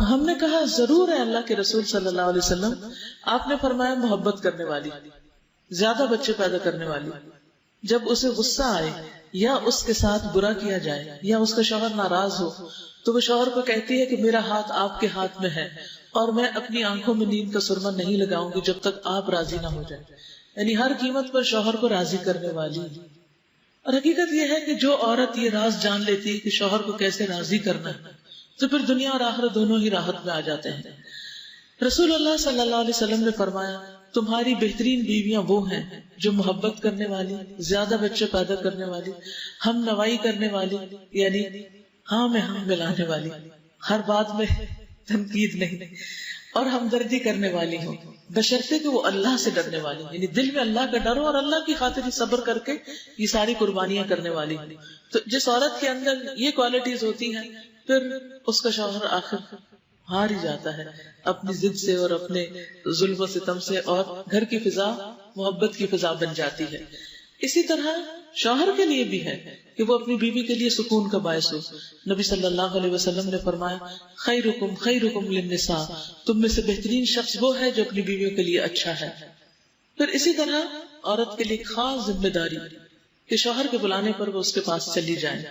ہم نے کہا ضرور ہے اللہ کے رسول صلی اللہ علیہ وسلم، آپ نے فرمایا محبت کرنے والی، زیادہ بچے پیدا کرنے والی، جب اسے غصہ آئے یا اس کے ساتھ برا کیا جائے یا اس کا شوہر ناراض ہو تو وہ شوہر کو کہتی ہے کہ میرا ہاتھ آپ کے ہاتھ میں ہے اور میں اپنی آنکھوں میں نیند کا سرما نہیں لگاؤں گی جب تک آپ راضی نہ ہو جائیں، یعنی ہر قیمت پر شوہر کو راضی کرنے والی۔ اور حقیقت یہ ہے کہ جو عورت یہ راز جان لیتی ہے کہ شوہر کو کیسے راضی کرنا ہے تو پھر دنیا اور آخرت دونوں ہی راحت میں آ جاتے ہیں۔ رسول اللہ صلی اللہ علیہ وسلم نے فرمایا تمہاری بہترین بیویاں وہ ہیں جو محبت کرنے والی، زیادہ بچے پیدا کرنے والی، ہم نوائی کرنے والی، یعنی ہاں میں ہم ملانے والی، ہر بات میں تنقید نہیں، اور ہمدردی کرنے والی ہوں، بشرطے کہ وہ اللہ سے ڈرنے والی، یعنی دل میں اللہ کا ڈر ہو اور اللہ کی خاطر ہی صبر کر کے یہ ساری قربانیاں کرنے والی۔ تو جس عورت کے اندر یہ کوالٹیز ہوتی ہیں پھر اس کا شوہر آخر ہار ہی جاتا ہے اپنی ضد سے اور اپنے ظلم و ستم سے، اور گھر کی فضا محبت کی فضا بن جاتی ہے۔ اسی طرح شوہر کے لیے بھی ہے کہ وہ اپنی بیوی کے لیے سکون کا باعث ہو۔ نبی صلی اللہ علیہ وسلم نے فرمایا خیرکم خیرکم للنساء، تم میں سے بہترین شخص وہ ہے جو اپنی بیویوں کے لیے اچھا ہے۔ پھر اسی طرح عورت کے لیے خاص ذمہ داری کہ شوہر کے بلانے پر وہ اس کے پاس چلی جائے۔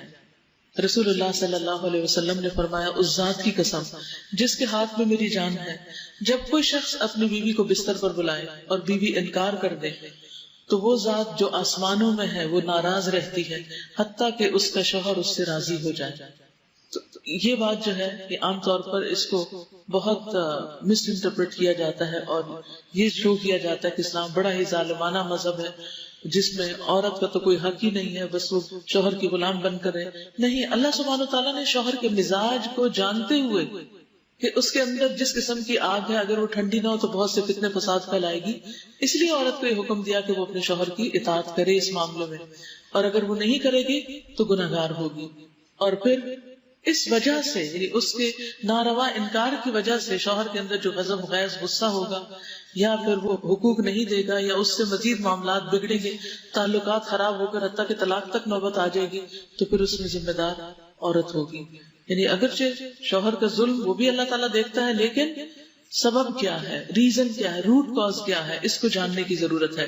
رسول اللہ صلی اللہ علیہ وسلم نے فرمایا اس ذات کی قسم جس کے ہاتھ میں میری جان ہے، جب کوئی شخص اپنی بیوی کو بستر پر بلائے اور بیوی انکار کر دے تو وہ ذات جو آسمانوں میں ہے وہ ناراض رہتی ہے حتیٰ کہ اس کا شوہر اس سے راضی ہو جائے۔ تو یہ بات جو ہے کہ عام طور پر اس کو بہت مس انٹرپریٹ کیا جاتا ہے اور یہ شو کیا جاتا ہے کہ اسلام بڑا ہی ظالمانہ مذہب ہے جس میں عورت کا تو کوئی حق ہی نہیں ہے، بس وہ شوہر کی غلام بن کر رہے۔ نہیں، اللہ سبحانہ وتعالیٰ نے شوہر کے مزاج کو جانتے ہوئے کہ اس کے اندر جس قسم کی آگ ہے اگر وہ ٹھنڈی نہ ہو تو بہت سے فتنے فساد پھیلائے گی، اس لیے عورت کو یہ حکم دیا کہ وہ اپنے شوہر کی اطاعت کرے اس معاملے میں، اور اگر وہ نہیں کرے گی تو گناہگار ہوگی۔ اور پھر اس وجہ سے یعنی اس کے ناروا انکار کی وجہ سے شوہر کے اندر جو غضب غیظ غصہ ہوگا یا پھر وہ حقوق نہیں دے گا یا اس سے مزید معاملات بگڑیں گے، تعلقات خراب ہو کر حتیٰ کہ طلاق تک نوبت آ جائے گی، تو پھر اس میں ذمہ دار عورت ہوگی۔ یعنی اگرچہ شوہر کا ظلم وہ بھی اللہ تعالیٰ دیکھتا ہے، لیکن سبب کیا ہے، ریزن کیا ہے، روٹ کاز کیا ہے، اس کو جاننے کی ضرورت ہے۔